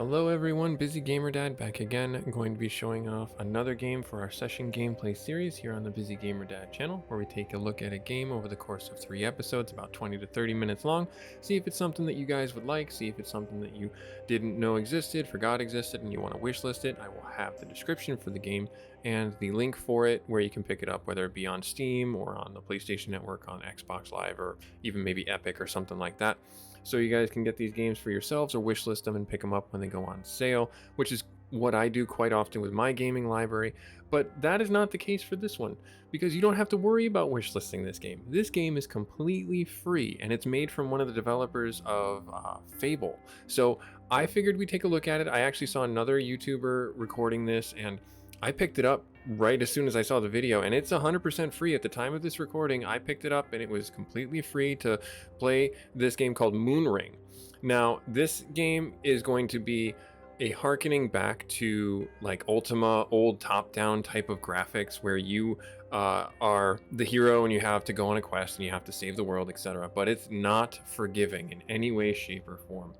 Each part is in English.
Hello everyone, Busy Gamer Dad back again. I'm going to be showing off another game for our session gameplay series here on the Busy Gamer Dad channel, where we take a look at a game over the course of 3 episodes, about 20 to 30 minutes long, see if it's something that you guys would like, see if it's something that you didn't know existed, forgot existed, and you want to wishlist it. I will have the description for the game and the link for it where you can pick it up, whether it be on Steam or on the PlayStation Network, on Xbox Live, or even maybe Epic or something like that. So you guys can get these games for yourselves or wishlist them and pick them up when they go on sale, which is what I do quite often with my gaming library. But that is not the case for this one, because you don't have to worry about wishlisting this game. This game is completely free, and it's made from one of the developers of Fable. So I figured we'd take a look at it. I actually saw another YouTuber recording this, and I picked it up right as soon as I saw the video, and it's 100% free at the time of this recording. I picked it up and it was completely free to play this game called Moonring. Now, this game is going to be a harkening back to like Ultima, old top-down type of graphics where you are the hero and you have to go on a quest and you have to save the world, etc. But it's not forgiving in any way, shape, or form.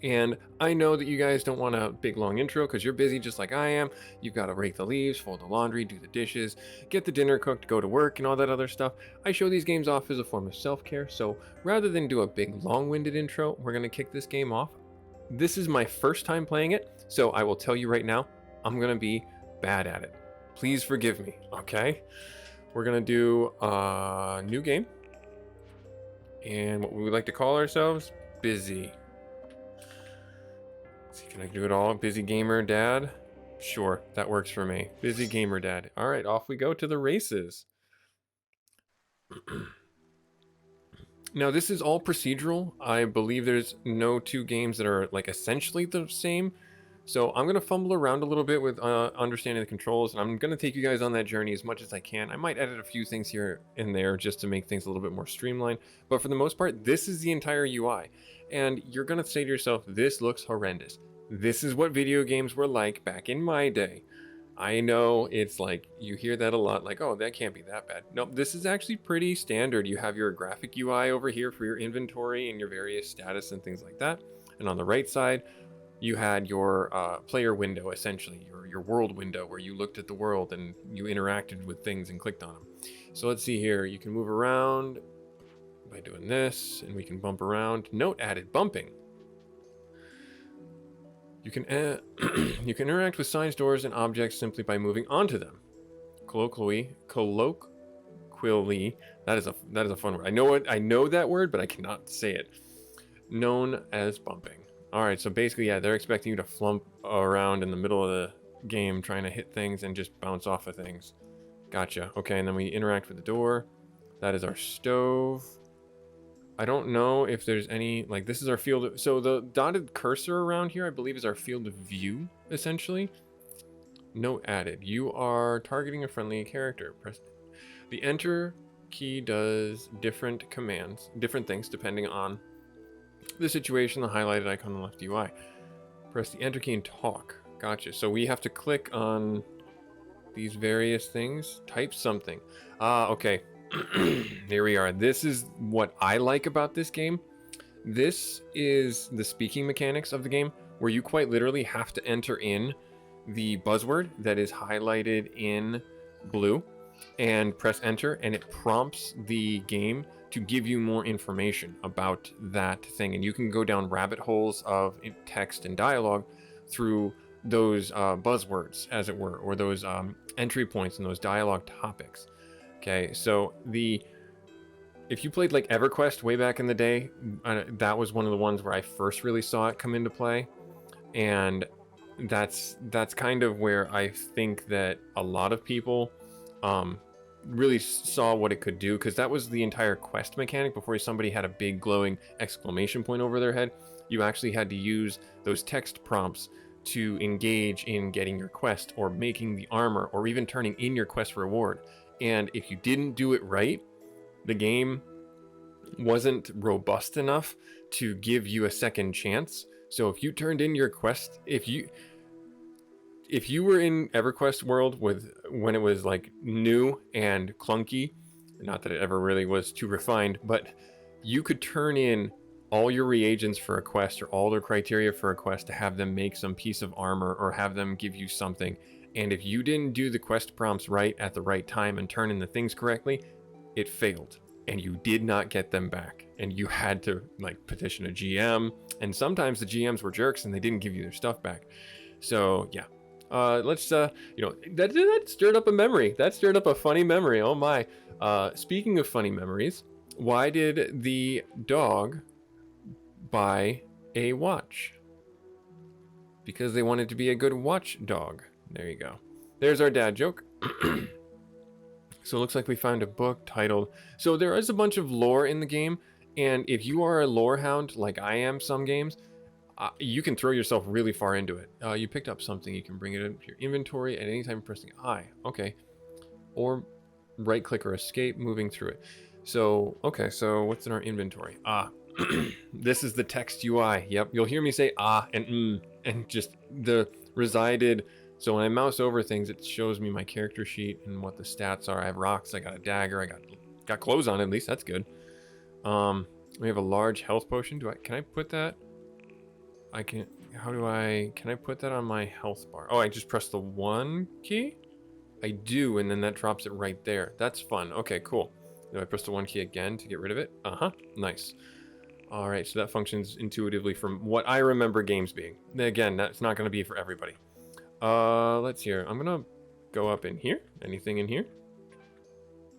And I know that you guys don't want a big long intro because you're busy just like I am. You've got to rake the leaves, fold the laundry, do the dishes, get the dinner cooked, go to work, and all that other stuff. I show these games off as a form of self-care, so rather than do a big long-winded intro, we're going to kick this game off. This is my first time playing it, so I will tell you right now, I'm going to be bad at it. Please forgive me, okay? We're going to do a new game, and what we would like to call ourselves, Busy. Can I do it all? Busy Gamer Dad? Sure, that works for me. Busy Gamer Dad. All right, off we go to the races. Now, this is all procedural. I believe there's no two games that are like essentially the same. So I'm going to fumble around a little bit with understanding the controls, and I'm going to take you guys on that journey as much as I can. I might edit a few things here and there just to make things a little bit more streamlined. But for the most part, this is the entire UI. And you're going to say to yourself, this looks horrendous. This is what video games were like back in my day. I know it's like, you hear that a lot, like, oh, that can't be that bad. No, this is actually pretty standard. You have your graphic UI over here for your inventory and your various status and things like that. And on the right side, you had your player window, essentially, your world window, where you looked at the world and you interacted with things and clicked on them. So let's see here. You can move around by doing this, and we can bump around. Note added, bumping. You can you can interact with signs, doors, and objects simply by moving onto them. Colloquially, that is a fun word. I know that word, but I cannot say it. Known as bumping. All right, so basically, yeah, they're expecting you to flump around in the middle of the game, trying to hit things and just bounce off of things. Gotcha. Okay, and then we interact with the door. That is our stove. I don't know if there's any, like, this is our field of, so the dotted cursor around here, I believe, is our field of view, essentially. Note added. You are targeting a friendly character. Press the enter key does different commands, different things, depending on the situation, the highlighted icon on the left UI. Press the enter key and talk. Gotcha. So we have to click on these various things, type something. Okay. Here we are. This is what I like about this game. This is the speaking mechanics of the game, where you quite literally have to enter in the buzzword that is highlighted in blue and press enter, and it prompts the game to give you more information about that thing. And you can go down rabbit holes of text and dialogue through those buzzwords, as it were, or those entry points and those dialogue topics. Okay, so if you played like EverQuest way back in the day, that was one of the ones where I first really saw it come into play, and that's kind of where I think that a lot of people really saw what it could do, because that was the entire quest mechanic. Before somebody had a big glowing exclamation point over their head, you actually had to use those text prompts to engage in getting your quest or making the armor or even turning in your quest reward. And if you didn't do it right, the game wasn't robust enough to give you a second chance. So if you turned in your quest, if you were in EverQuest world when it was like new and clunky, not that it ever really was too refined, but you could turn in all your reagents for a quest or all their criteria for a quest to have them make some piece of armor or have them give you something. And if you didn't do the quest prompts right at the right time and turn in the things correctly, it failed and you did not get them back. And you had to like petition a GM. And sometimes the GMs were jerks and they didn't give you their stuff back. So yeah, let's that stirred up a memory. That stirred up a funny memory. Oh my. Speaking of funny memories, why did the dog buy a watch? Because they wanted to be a good watch dog. There you go. There's our dad joke. So it looks like we found a book titled, so there is a bunch of lore in the game, and if you are a lore hound like I am some games, you can throw yourself really far into it. You picked up something, you can bring it into your inventory at any time pressing I. Okay. Or right click or escape, moving through it. So, okay, so what's in our inventory? This is the text UI. Yep, you'll hear me say and just the resided. So when I mouse over things, it shows me my character sheet and what the stats are. I have rocks, I got a dagger, I got clothes on at least, that's good. We have a large health potion. Can I put that? Can I put that on my health bar? Oh, I just press the 1 key? I do, and then that drops it right there. That's fun. Okay, cool. Do I press the 1 key again to get rid of it? Nice. All right, so that functions intuitively from what I remember games being. Again, that's not going to be for everybody. Let's hear. I'm going to go up in here. Anything in here?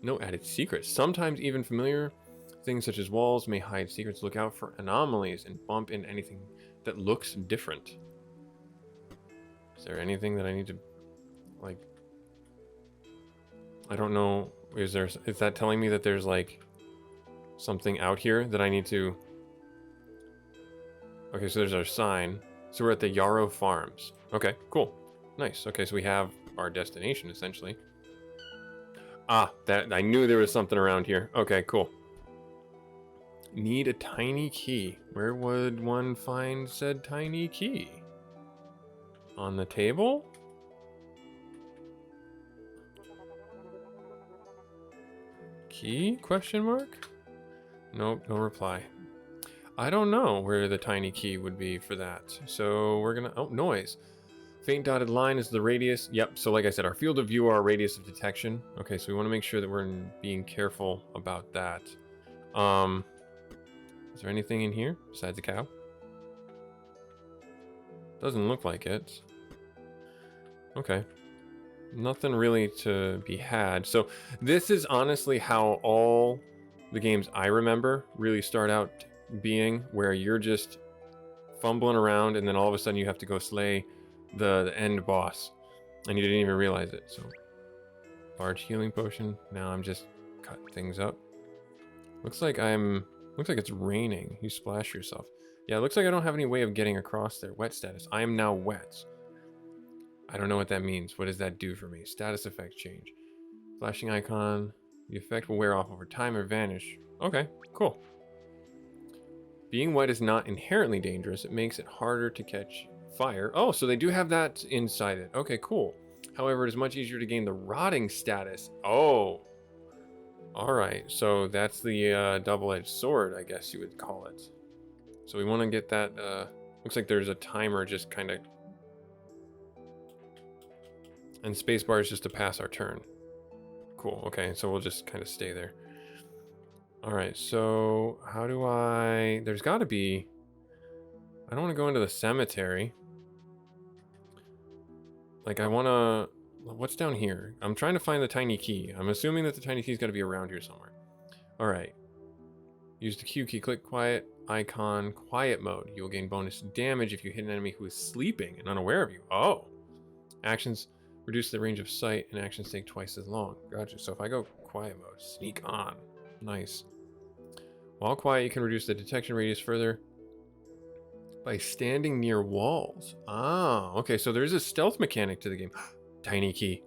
No added secrets. Sometimes even familiar things such as walls may hide secrets. Look out for anomalies and bump into anything that looks different. Is there anything that I need to, like, I don't know. Is that telling me that there's like something out here that I need to? Okay, so there's our sign. So we're at the Yarrow Farms. Okay, cool. Nice. Okay, so we have our destination essentially. That I knew there was something around here. Okay, cool. Need a tiny key. Where would one find said tiny key? On the table? Key? Question mark? Nope, no reply. I don't know where the tiny key would be for that. So we're gonna, noise. Faint dotted line is the radius. Yep, so like I said, our field of view, our radius of detection. Okay, so we want to make sure that we're being careful about that. Is there anything in here besides a cow? Doesn't look like it. Okay. Nothing really to be had. So this is honestly how all the games I remember really start out being, where you're just fumbling around and then all of a sudden you have to go slay the end boss and you didn't even realize it. So large healing potion. Now I'm just cut things up. Looks like it's raining. You splash yourself. Yeah, it looks like I don't have any way of getting across there. Wet status. I am now wet. I don't know what that means. What does that do for me? Status effect change. Flashing icon. The effect will wear off over time or vanish. Okay, cool. Being wet is not inherently dangerous. It makes it harder to catch fire. Oh, so they do have that inside it. Okay, cool. However, it is much easier to gain the rotting status. Oh. Alright, so that's the double-edged sword, I guess you would call it. So we want to get that, looks like there's a timer just kind of... And spacebar is just to pass our turn. Cool, okay, so we'll just kind of stay there. Alright, so how do I... There's got to be... I don't want to go into the cemetery. Like, I want to... What's down here? I'm trying to find the tiny key. I'm assuming that the tiny key's got to be around here somewhere. Alright. Use the Q key, click quiet icon, quiet mode. You will gain bonus damage if you hit an enemy who is sleeping and unaware of you. Oh. Actions reduce the range of sight and actions take twice as long. Gotcha. So if I go quiet mode, sneak on. Nice. While quiet, you can reduce the detection radius further by standing near walls. Ah, okay. So there is a stealth mechanic to the game. Tiny key.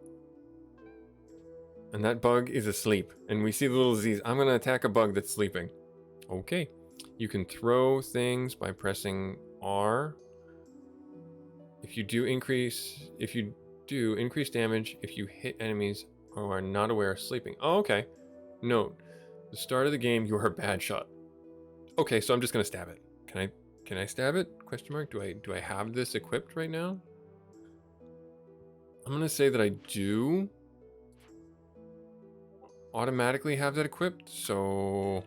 And that bug is asleep. And we see the little Z's. I'm going to attack a bug that's sleeping. Okay. You can throw things by pressing R. If you do increase damage if you hit enemies who are not aware of sleeping. Oh, okay. Note, the start of the game, you are a bad shot. Okay, so I'm just gonna stab it. Can I stab it? Question mark. Do I have this equipped right now? I'm gonna say that I do automatically have that equipped. So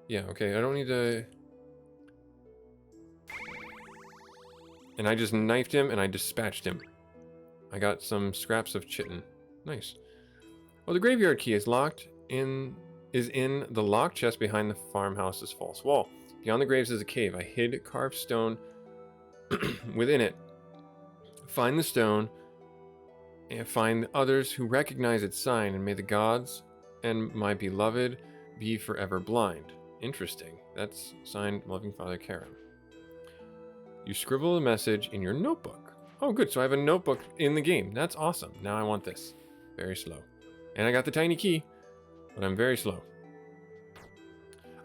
yeah, okay. I don't need to. And I just knifed him and I dispatched him. I got some scraps of chitin. Nice. Well, the graveyard key is in the locked chest behind the farmhouse's false wall. Beyond the graves is a cave. I hid carved stone within it. Find the stone and find others who recognize its sign, and may the gods and my beloved be forever blind. Interesting. That's signed Loving Father Karam. You scribble a message in your notebook. Oh, good. So I have a notebook in the game. That's awesome. Now I want this. Very slow. And I got the tiny key, but I'm very slow.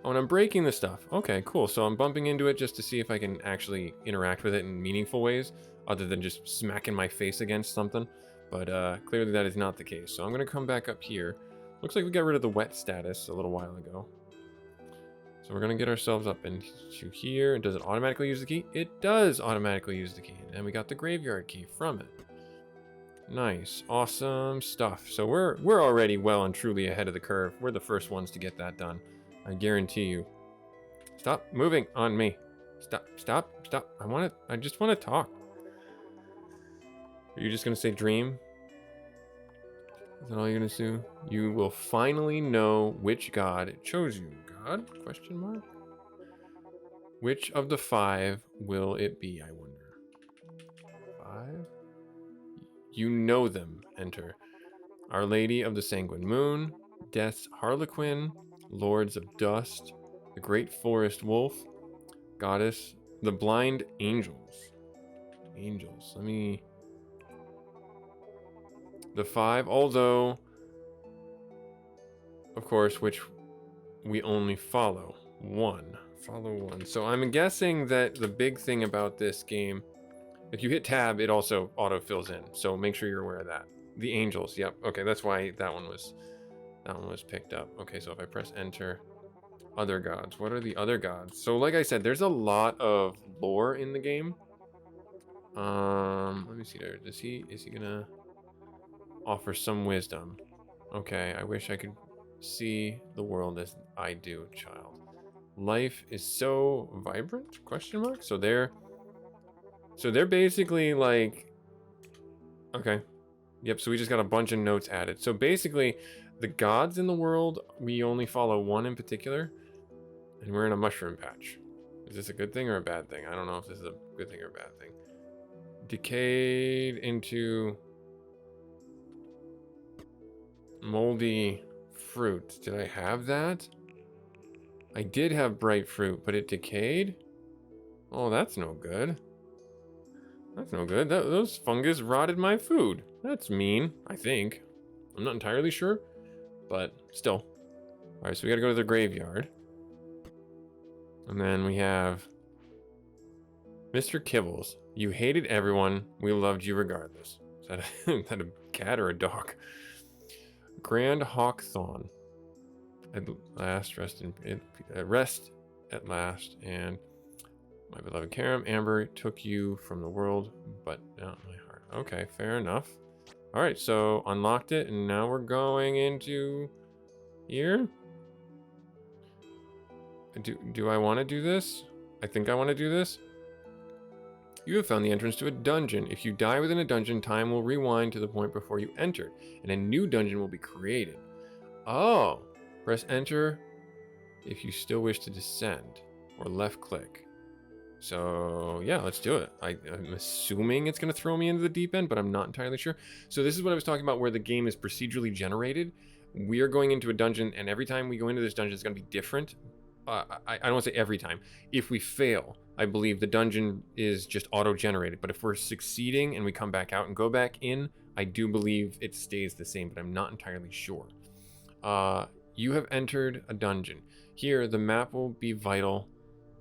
Oh, and I'm breaking the stuff. Okay, cool. So I'm bumping into it just to see if I can actually interact with it in meaningful ways, other than just smacking my face against something. But clearly that is not the case. So I'm going to come back up here. Looks like we got rid of the wet status a little while ago. So we're going to get ourselves up into here. Does it automatically use the key? It does automatically use the key. And we got the graveyard key from it. Nice. Awesome stuff. So we're already well and truly ahead of the curve. We're the first ones to get that done. I guarantee you. Stop moving on me. Stop. I just want to talk. Are you just going to say dream? Is that all you're going to do? You will finally know which god chose you. God? Question mark? Which of the 5 will it be, I wonder? 5? You know them. Enter. Our Lady of the Sanguine Moon, Death's Harlequin, Lords of Dust, the Great Forest Wolf, Goddess, the Blind Angels. Angels. Let me... The 5, although, of course, which we only follow 1. Follow 1. So I'm guessing that the big thing about this game, if you hit tab, it also auto-fills in. So make sure you're aware of that. The Angels, yep. Okay, that's why that one was picked up. Okay, so if I press enter, other gods. What are the other gods? So like I said, there's a lot of lore in the game. Let me see there. Is he gonna offer some wisdom? Okay, I wish I could see the world as I do, child. Life is so vibrant? Question mark. So they're basically like, okay. Yep, so we just got a bunch of notes added. So basically, the gods in the world, we only follow one in particular, and we're in a mushroom patch. Is this a good thing or a bad thing? I don't know if this is a good thing or a bad thing. Decayed into moldy fruit. Did I have that? I did have bright fruit, but it decayed? Oh, that's no good. That's no good. Those fungus rotted my food. That's mean, I think. I'm not entirely sure, but still. Alright, so we gotta go to the graveyard. And then we have Mr. Kibbles. You hated everyone. We loved you regardless. Is that a cat or a dog? Grand Hawkthorn. At last, rest at last, and my beloved Karam, Amber took you from the world, but not my heart. Okay, fair enough. All right, so unlocked it, and now we're going into here. Do I want to do this? I think I want to do this. You have found the entrance to a dungeon. If you die within a dungeon, time will rewind to the point before you entered, and a new dungeon will be created. Oh, press enter if you still wish to descend, or left click. So yeah, let's do it. I'm assuming it's going to throw me into the deep end, but I'm not entirely sure. So this is what I was talking about, where the game is procedurally generated. We are going into a dungeon, and every time we go into this dungeon, it's going to be different. I don't want to say every time. If we fail, I believe the dungeon is just auto-generated. But if we're succeeding and we come back out and go back in, I do believe it stays the same, but I'm not entirely sure. You have entered a dungeon. Here, the map will be vital.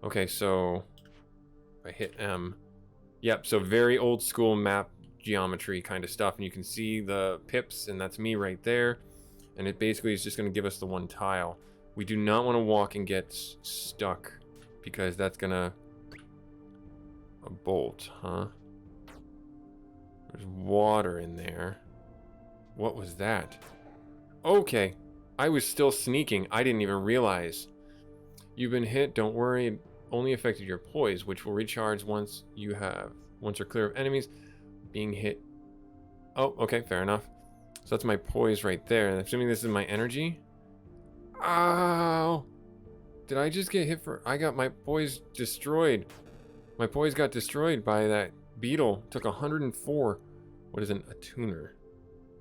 Okay, so if I hit M. Yep, so very old school map geometry kind of stuff. And you can see the pips, and that's me right there. And it basically is just going to give us the one tile. We do not want to walk and get stuck because that's gonna... A bolt, huh? There's water in there. What was that? Okay. I was still sneaking. I didn't even realize. You've been hit. Don't worry. It only affected your poise, which will recharge once you're clear of enemies. Being hit. Oh, okay. Fair enough. So that's my poise right there. Assuming this is my energy. Ow! Did I just get hit for... I got my poise destroyed. My poise got destroyed by that beetle. Took 104. What is a tuner?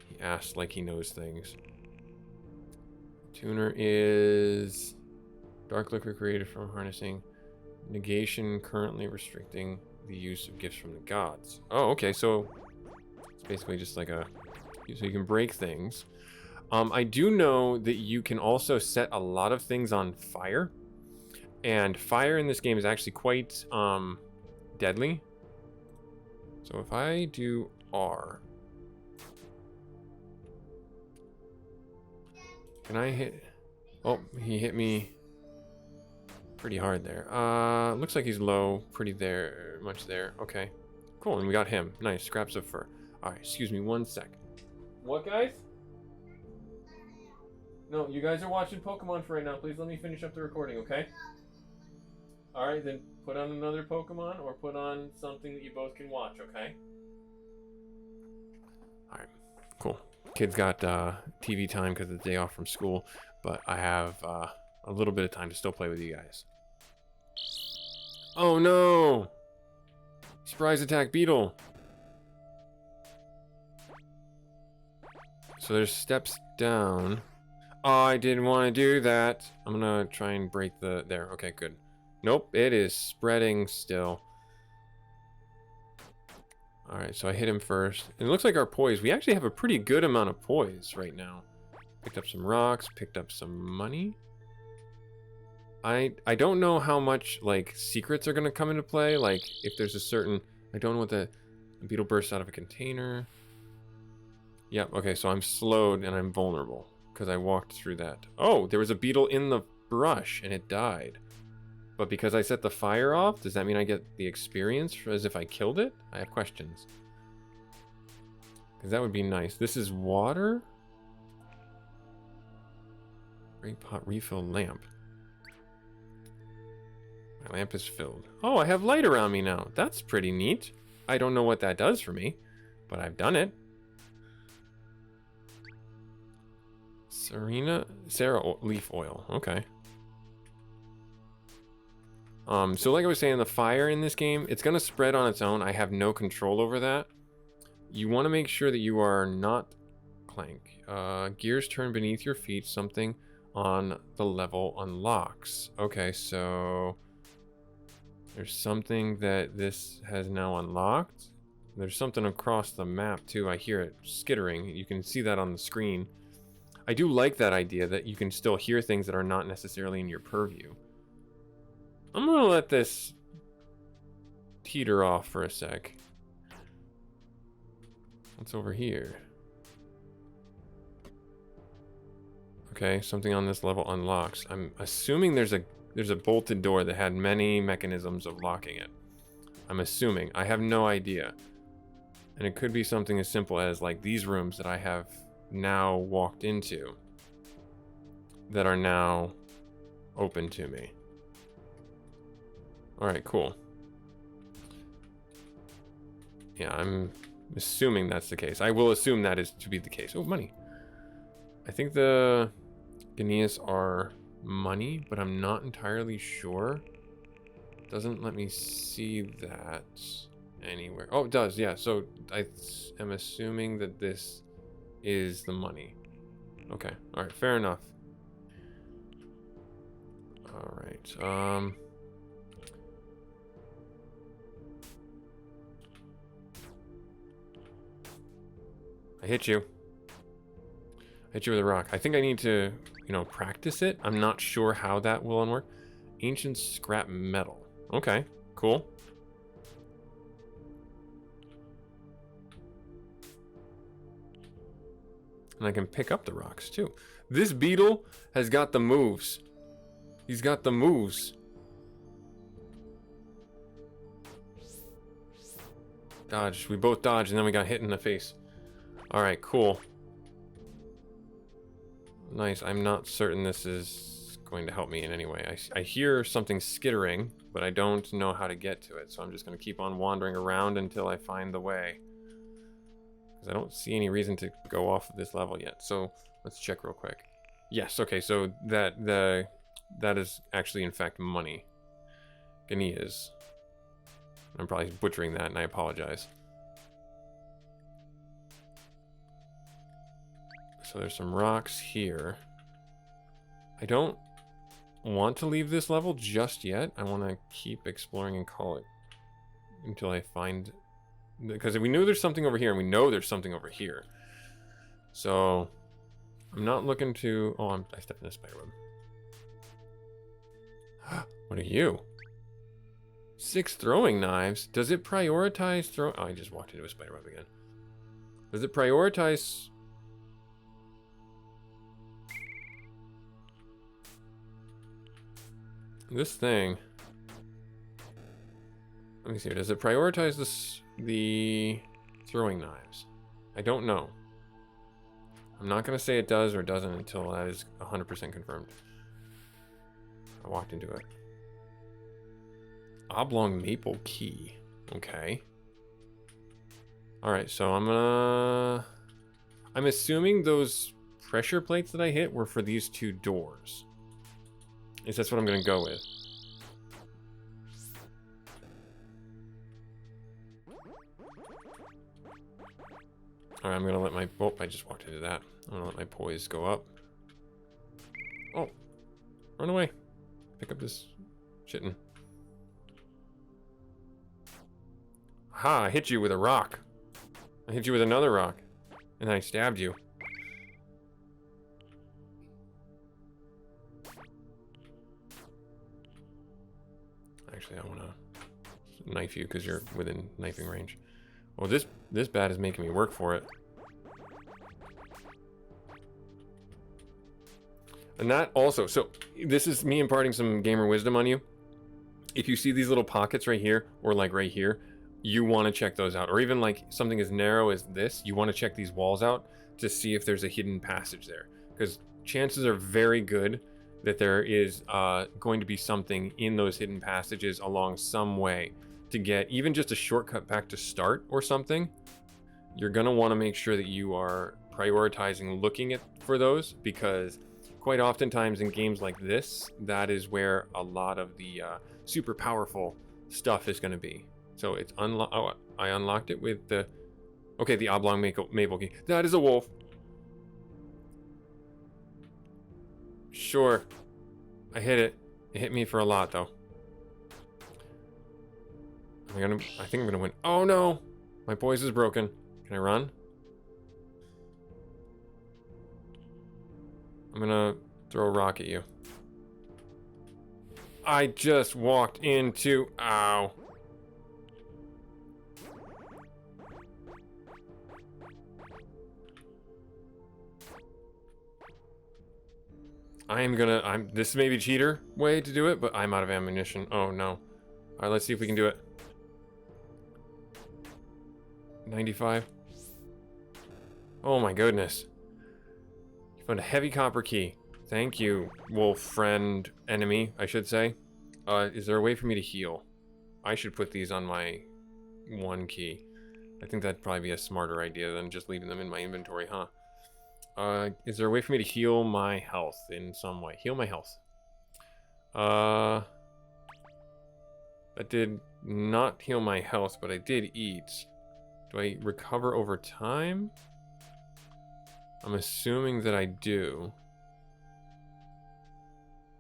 He asked like he knows things. Tuner is... Dark liquor created from harnessing. Negation currently restricting the use of gifts from the gods. Oh, okay. So it's basically just like a... So you can break things. I do know that you can also set a lot of things on fire. And fire in this game is actually quite deadly. So if I do R... Can I hit... Oh, he hit me pretty hard there. Looks like he's low. Pretty much there. Okay. Cool, and we got him. Nice, scraps of fur. Alright, excuse me 1 sec. What, guys? No, you guys are watching Pokemon for right now. Please let me finish up the recording, okay? Alright, then put on another Pokemon or put on something that you both can watch, okay? Alright, cool. Kids got TV time because it's the day off from school, but I have a little bit of time to still play with you guys. Oh no! Surprise attack beetle! So there's steps down. Oh, I didn't want to do that. I'm gonna try and break the... There, okay, good. Nope, it is spreading still. Alright, so I hit him first. And it looks like our poise... We actually have a pretty good amount of poise right now. Picked up some rocks, picked up some money. I don't know how much, like, secrets are gonna come into play. Like, if there's a certain... I don't know what the beetle bursts out of a container. Yep, okay, so I'm slowed and I'm vulnerable. Because I walked through that. Oh, there was a beetle in the brush and it died. But because I set the fire off, does that mean I get the experience as if I killed it? I have questions. Because that would be nice. This is water? Great pot refill lamp. My lamp is filled. Oh, I have light around me now. That's pretty neat. I don't know what that does for me, but I've done it. Sarah leaf oil. Okay. So like I was saying, the fire in this game, it's going to spread on its own. I have no control over that. You want to make sure that you are not... Clank. Gears turn beneath your feet. Something on the level unlocks. Okay, so... There's something that this has now unlocked. There's something across the map, too. I hear it skittering. You can see that on the screen. I do like that idea that you can still hear things that are not necessarily in your purview. I'm gonna let this teeter off for a sec. What's over here? Okay, something on this level unlocks. I'm assuming there's a bolted door that had many mechanisms of locking it. I'm assuming. I have no idea. And it could be something as simple as like these rooms that I have now walked into that are now open to me. Alright, cool. Yeah, I'm assuming that's the case. I will assume that is to be the case. Oh, money. I think the Gneas are money, but I'm not entirely sure. Doesn't let me see that anywhere. Oh, it does, yeah. So I am assuming that this is the money. Okay, alright, fair enough. Alright, I hit you. I hit you with a rock. I think I need to, you know, practice it. I'm not sure how that will unwork. Ancient scrap metal. Okay, cool. And I can pick up the rocks too. This beetle has got the moves. He's got the moves. Dodge. We both dodged, and then we got hit in the face. All right, cool. Nice. I'm not certain this is going to help me in any way. I hear something skittering, but I don't know how to get to it. So I'm just going to keep on wandering around until I find the way. Because I don't see any reason to go off of this level yet. So let's check real quick. Yes, okay, so that is actually in fact money. Guineas. I'm probably butchering that, and I apologize. So there's some rocks here. I don't want to leave this level just yet. I want to keep exploring and call it until I find... Because we knew there's something over here, and we know there's something over here. So I'm not looking to... Oh, I stepped in a spider web. What are you? 6 throwing knives. Does it prioritize throw? Oh, I just walked into a spider web again. Does it prioritize? This thing. Let me see. Does it prioritize the throwing knives? I don't know. I'm not going to say it does or doesn't until that is 100% confirmed. I walked into it. Oblong maple key. Okay. Alright, so I'm assuming those pressure plates that I hit were for these 2 doors. Is that's what I'm gonna go with. Alright, I'm gonna let my... Oh, I just walked into that. I'm gonna let my poise go up. Oh. Run away. Pick up this shittin'. Ha! I hit you with a rock. I hit you with another rock. And I stabbed you. Actually, I want to knife you because you're within knifing range. Oh, this bat is making me work for it. And that also, so this is me imparting some gamer wisdom on you. If you see these little pockets right here, or like right here, you want to check those out. Or even like something as narrow as this, you want to check these walls out to see if there's a hidden passage there. Because chances are very good that there is going to be something in those hidden passages along some way to get even just a shortcut back to start or something. You're going to want to make sure that you are prioritizing looking for those, because quite oftentimes in games like this, that is where a lot of the super powerful stuff is going to be. So it's unlocked. Oh, I unlocked it with the... Okay, the oblong maple key. That is a wolf. Sure. I hit it. It hit me for a lot, though. I think I'm gonna win. Oh, no! My poise is broken. Can I run? I'm gonna throw a rock at you. I just walked into... Ow. This may be cheater way to do it, but I'm out of ammunition. Oh no. Alright, let's see if we can do it. 95. Oh my goodness. You found a heavy copper key. Thank you, wolf friend, enemy, I should say. Is there a way for me to heal? I should put these on my 1 key. I think that'd probably be a smarter idea than just leaving them in my inventory, huh? Is there a way for me to heal my health in some way? Heal my health. That did not heal my health, but I did eat. Do I recover over time? I'm assuming that I do.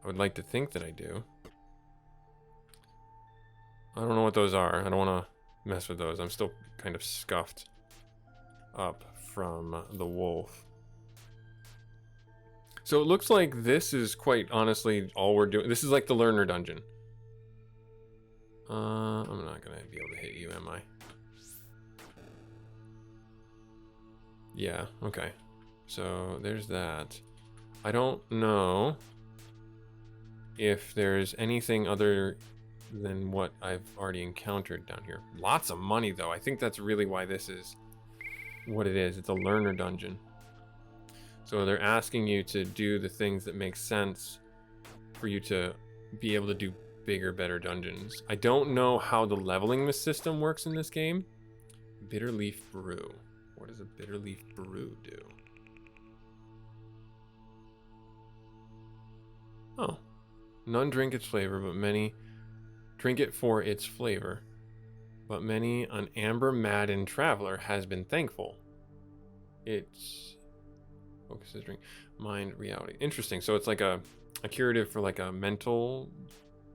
I would like to think that I do. I don't know what those are. I don't want to mess with those. I'm still kind of scuffed up from the wolf. So it looks like this is quite honestly all we're doing. This is like the learner dungeon. I'm not gonna be able to hit you, am I? Yeah, okay. So there's that. I don't know if there's anything other than what I've already encountered down here. Lots of money, though. I think that's really why this is what it is. It's a learner dungeon. So they're asking you to do the things that make sense for you to be able to do bigger, better dungeons. I don't know how the leveling system works in this game. Bitter leaf brew. What does a bitter leaf brew do? Oh. None drink its flavor, but many drink it for its flavor. But many an amber-maddened traveler has been thankful. It's focuses drink mind reality. Interesting. So it's like a curative for like a mental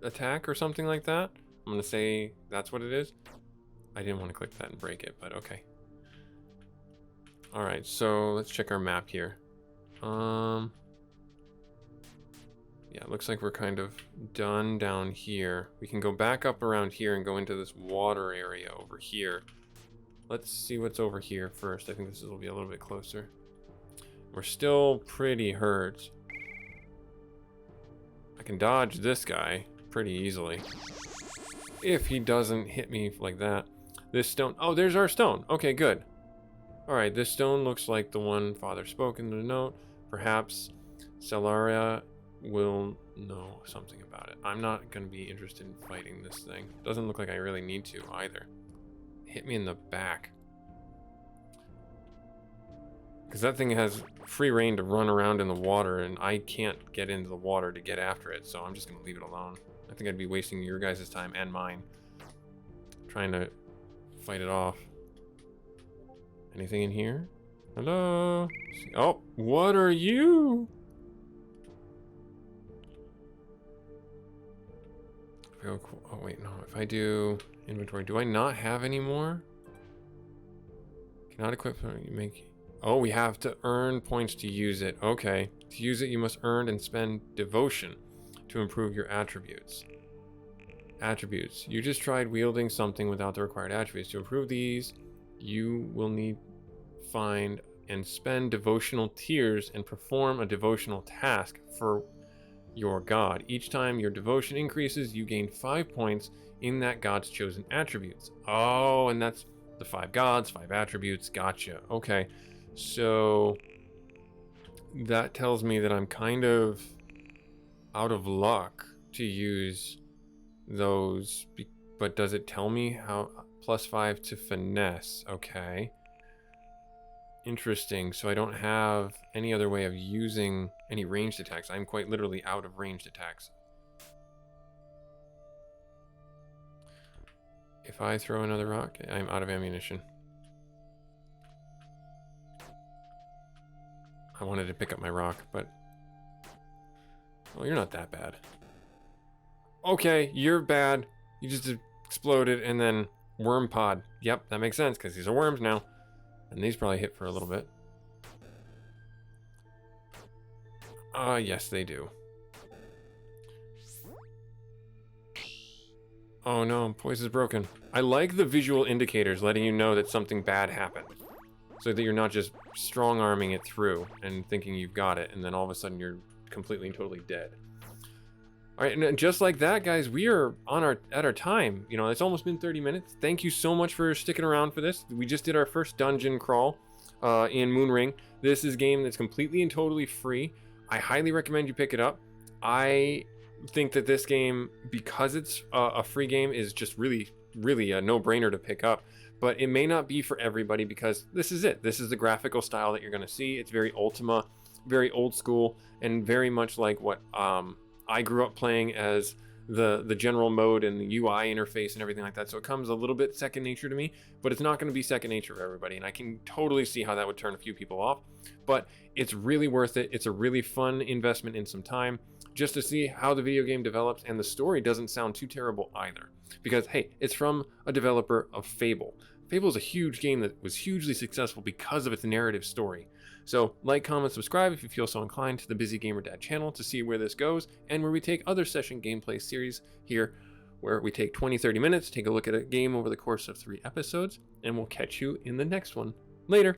attack or something like that. I'm gonna say that's what it is. I didn't want to click that and break it, but okay. All right, so let's check our map here. Yeah, it looks like we're kind of done down here. We can go back up around here and go into this water area over here. Let's see what's over here first. I think this will be a little bit closer. We're still pretty hurt. I can dodge this guy pretty easily. If he doesn't hit me like that. This stone, oh, there's our stone. Okay, good. All right, this stone looks like the one Father spoke in the note. Perhaps Celaria will know something about it. I'm not going to be interested in fighting this thing. Doesn't look like I really need to either. Hit me in the back. Because that thing has free reign to run around in the water, and I can't get into the water to get after it, so I'm just going to leave it alone. I think I'd be wasting your guys' time and mine trying to fight it off. Anything in here? Hello? Oh, what are you? Oh, wait, no. If I do inventory, do I not have any more? Cannot equip, you make... Oh, we have to earn points to use it. Okay. To use it, you must earn and spend devotion to improve your attributes. Attributes. You just tried wielding something without the required attributes. To improve these, you will need find and spend devotional tears and perform a devotional task for your god. Each time your devotion increases, you gain 5 points in that god's chosen attributes. Oh, and that's the 5 gods, 5 attributes. Gotcha. Okay. So that tells me that I'm kind of out of luck to use those, but does it tell me how? +5 to finesse. Okay. Interesting. So I don't have any other way of using any ranged attacks. I'm quite literally out of ranged attacks. If I throw another rock, I'm out of ammunition. I wanted to pick up my rock, but... Well, you're not that bad. Okay, you're bad. You just exploded and then worm pod. Yep, that makes sense because these are worms now. And these probably hit for a little bit. Yes, they do. Oh no, poise is broken. I like the visual indicators letting you know that something bad happened. So that you're not just strong-arming it through and thinking you've got it, and then all of a sudden you're completely and totally dead. All right, and just like that, guys, we are at our time. You know, it's almost been 30 minutes. Thank you so much for sticking around for this. We just did our first dungeon crawl in Moonring. This is a game that's completely and totally free. I highly recommend you pick it up. I think that this game, because it's a free game, is just really a no-brainer to pick up. But it may not be for everybody because this is it. This is the graphical style that you're going to see. It's very Ultima, very old school, and very much like what I grew up playing as the general mode and the UI interface and everything like that. So it comes a little bit second nature to me, but it's not going to be second nature for everybody. And I can totally see how that would turn a few people off, but it's really worth it. It's a really fun investment in some time just to see how the video game develops, and the story doesn't sound too terrible either. Because, hey, it's from a developer of Fable. Fable is a huge game that was hugely successful because of its narrative story. So, like, comment, subscribe if you feel so inclined to the Busy Gamer Dad channel to see where this goes, and where we take other session gameplay series here, where we take 20-30 minutes, take a look at a game over the course of 3 episodes, and we'll catch you in the next one. Later!